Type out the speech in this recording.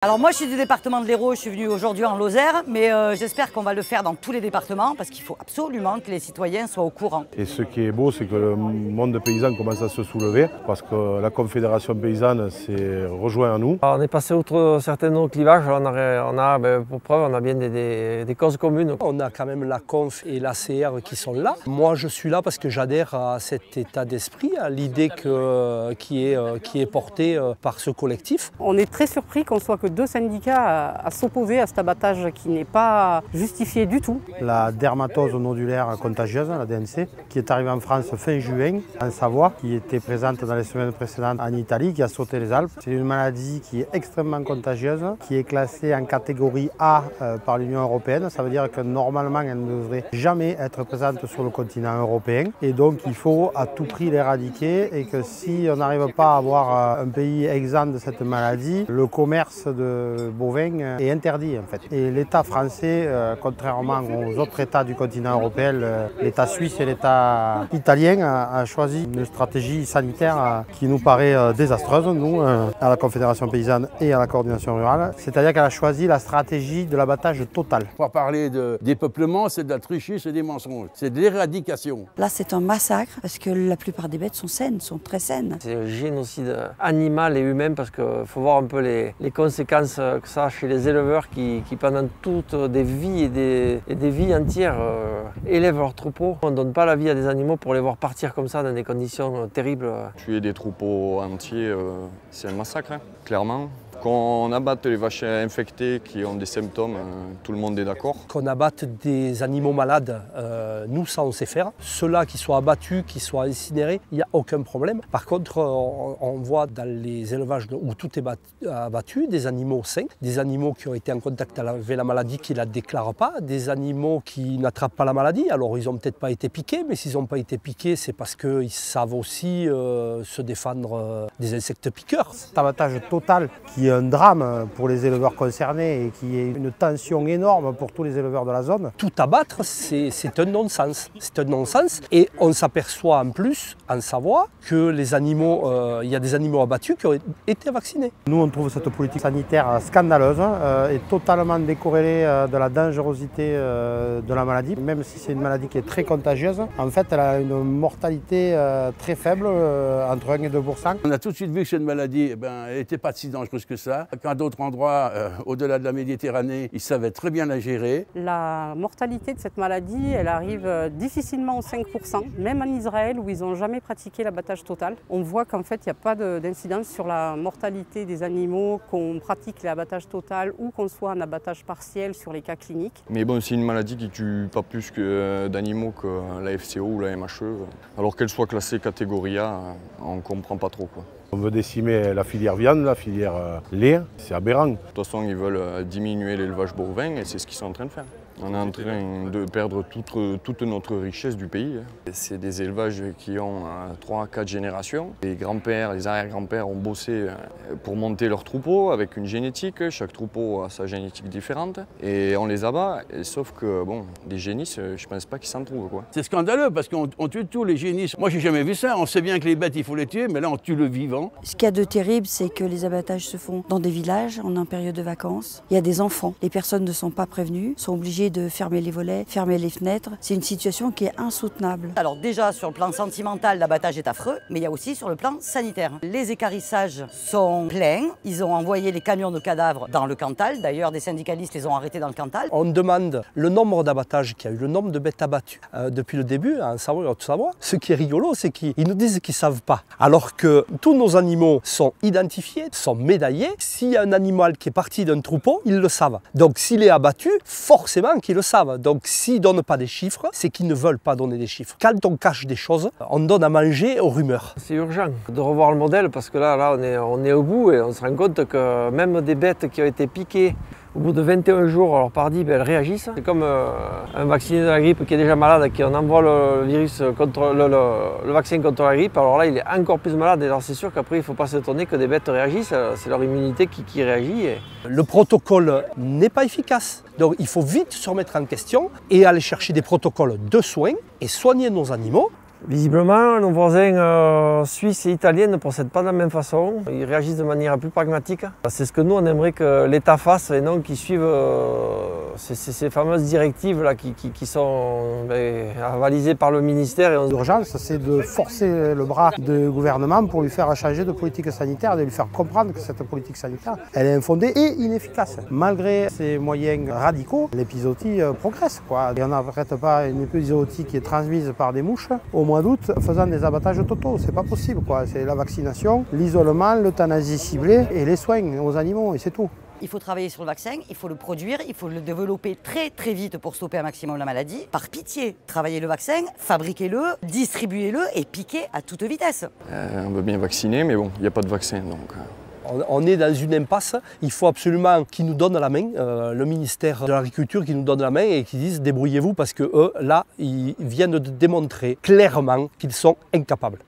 Alors moi je suis du département de l'Hérault, je suis venue aujourd'hui en Lozère, mais j'espère qu'on va le faire dans tous les départements parce qu'il faut absolument que les citoyens soient au courant. Et ce qui est beau, c'est que le monde paysan commence à se soulever parce que la Confédération paysanne s'est rejointe à nous. Alors, on est passé outre certains clivages, pour preuve, on a bien des causes communes. On a quand même la Conf et la CR qui sont là. Moi je suis là parce que j'adhère à cet état d'esprit, à l'idée qui est portée par ce collectif. On est très surpris qu'on soit que deux syndicats à s'opposer à cet abattage qui n'est pas justifié du tout. La dermatose nodulaire contagieuse, la DNC, qui est arrivée en France fin juin, en Savoie, qui était présente dans les semaines précédentes en Italie, qui a sauté les Alpes. C'est une maladie qui est extrêmement contagieuse, qui est classée en catégorie A par l'Union européenne. Ça veut dire que normalement, elle ne devrait jamais être présente sur le continent européen. Et donc, il faut à tout prix l'éradiquer et que si on n'arrive pas à avoir un pays exempt de cette maladie, le commerce de bovins est interdit en fait. Et l'État français, contrairement aux autres États du continent européen, l'État suisse et l'État italien a choisi une stratégie sanitaire qui nous paraît désastreuse, nous, à la Confédération paysanne et à la coordination rurale. C'est-à-dire qu'elle a choisi la stratégie de l'abattage total. On va parler de dépeuplement, c'est de la tricherie, c'est des mensonges, c'est de l'éradication. Là c'est un massacre parce que la plupart des bêtes sont saines, sont très saines. C'est un génocide animal et humain parce qu'il faut voir un peu les conséquences que ça a chez les éleveurs qui pendant toutes des vies et des vies entières élèvent leurs troupeaux. On ne donne pas la vie à des animaux pour les voir partir comme ça dans des conditions terribles. Tuer des troupeaux entiers, c'est un massacre, hein, clairement. Qu'on abatte les vaches infectées qui ont des symptômes, tout le monde est d'accord. Qu'on abatte des animaux malades, nous ça on sait faire. Ceux-là qui soient abattus, qui soient incinérés, il n'y a aucun problème. Par contre, on voit dans les élevages où tout est abattu, des animaux sains, des animaux qui ont été en contact avec la maladie qui ne la déclarent pas, des animaux qui n'attrapent pas la maladie. Alors ils n'ont peut-être pas été piqués, mais s'ils n'ont pas été piqués, c'est parce qu'ils savent aussi se défendre des insectes piqueurs. Cet abattage total qui est un drame pour les éleveurs concernés et qui est une tension énorme pour tous les éleveurs de la zone. Tout abattre, c'est un non-sens. C'est un non-sens et on s'aperçoit en plus, en Savoie, que les animaux, il y a des animaux abattus qui ont été vaccinés. Nous, on trouve cette politique sanitaire scandaleuse et totalement décorrélée de la dangerosité de la maladie. Même si c'est une maladie qui est très contagieuse, en fait, elle a une mortalité très faible, entre 1 et 2%. On a tout de suite vu que cette maladie n'était pas si dangereuse que ça. Qu'à d'autres endroits, au-delà de la Méditerranée, ils savaient très bien la gérer. La mortalité de cette maladie, elle arrive difficilement aux 5%, même en Israël où ils n'ont jamais pratiqué l'abattage total. On voit qu'en fait, il n'y a pas d'incidence sur la mortalité des animaux, qu'on pratique l'abattage total ou qu'on soit en abattage partiel sur les cas cliniques. Mais bon, c'est une maladie qui tue pas plus d'animaux que la FCO ou la MHE. Alors qu'elle soit classée catégorie A, on ne comprend pas trop, quoi. On veut décimer la filière viande, la filière lait, c'est aberrant. De toute façon, ils veulent diminuer l'élevage bovin et c'est ce qu'ils sont en train de faire. On est en train de perdre toute notre richesse du pays. C'est des élevages qui ont 3 à 4 générations. Les grands-pères, les arrière-grands-pères ont bossé pour monter leur troupeau avec une génétique. Chaque troupeau a sa génétique différente et on les abat. Sauf que, bon, des génisses, je ne pense pas qu'ils s'en trouvent, quoi. C'est scandaleux parce qu'on tue tous les génisses. Moi, j'ai jamais vu ça. On sait bien que les bêtes, il faut les tuer, mais là, on tue le vivant. Ce qu'il y a de terrible, c'est que les abattages se font dans des villages, en période de vacances. Il y a des enfants. Les personnes ne sont pas prévenues, sont obligées de fermer les volets, fermer les fenêtres. C'est une situation qui est insoutenable. Alors déjà sur le plan sentimental, l'abattage est affreux, mais il y a aussi sur le plan sanitaire. Les équarrissages sont pleins, ils ont envoyé les camions de cadavres dans le Cantal, d'ailleurs des syndicalistes les ont arrêtés dans le Cantal. On demande le nombre d'abattages qu'il y a eu, le nombre de bêtes abattues depuis le début, en Savoie et en Haute-Savoie. Ce qui est rigolo, c'est qu'ils nous disent qu'ils ne savent pas. Alors que tous nos animaux sont identifiés, sont médaillés. S'il y a un animal qui est parti d'un troupeau, ils le savent. Donc s'il est abattu, forcément qu'ils le savent. Donc s'ils ne donnent pas des chiffres, c'est qu'ils ne veulent pas donner des chiffres. Quand on cache des choses, on donne à manger aux rumeurs. C'est urgent de revoir le modèle parce que là on est au bout et on se rend compte que même des bêtes qui ont été piquées au bout de 21 jours, alors pardi, elles réagissent. C'est comme un vacciné de la grippe qui est déjà malade, qui on envoie le virus contre le vaccin contre la grippe. Alors là, il est encore plus malade. Et alors c'est sûr qu'après, il ne faut pas s'étonner que des bêtes réagissent. C'est leur immunité qui réagit. Le protocole n'est pas efficace. Donc il faut vite se remettre en question et aller chercher des protocoles de soins et soigner nos animaux Visiblement, nos voisins suisses et italiens ne procèdent pas de la même façon. Ils réagissent de manière plus pragmatique. C'est ce que nous, on aimerait que l'État fasse et non qu'ils suivent ces fameuses directives là, qui sont avalisées par le ministère. L'urgence, c'est de forcer le bras du gouvernement pour lui faire changer de politique sanitaire, de lui faire comprendre que cette politique sanitaire, elle est infondée et inefficace. Malgré ces moyens radicaux, l'épizootie progresse, quoi. Et on n'arrête pas une épizootie qui est transmise par des mouches au mois d'août faisant des abattages totaux. C'est pas possible, quoi. C'est la vaccination, l'isolement, l'euthanasie ciblée et les soins aux animaux, et c'est tout. Il faut travailler sur le vaccin, il faut le produire, il faut le développer très très vite pour stopper un maximum la maladie. Par pitié, travaillez le vaccin, fabriquez-le, distribuez-le et piquez à toute vitesse. On veut bien vacciner, mais bon, il n'y a pas de vaccin, donc... On est dans une impasse, il faut absolument qu'ils nous donnent la main, le ministère de l'Agriculture qui nous donne la main et qui disent débrouillez-vous parce que eux, là, ils viennent de démontrer clairement qu'ils sont incapables.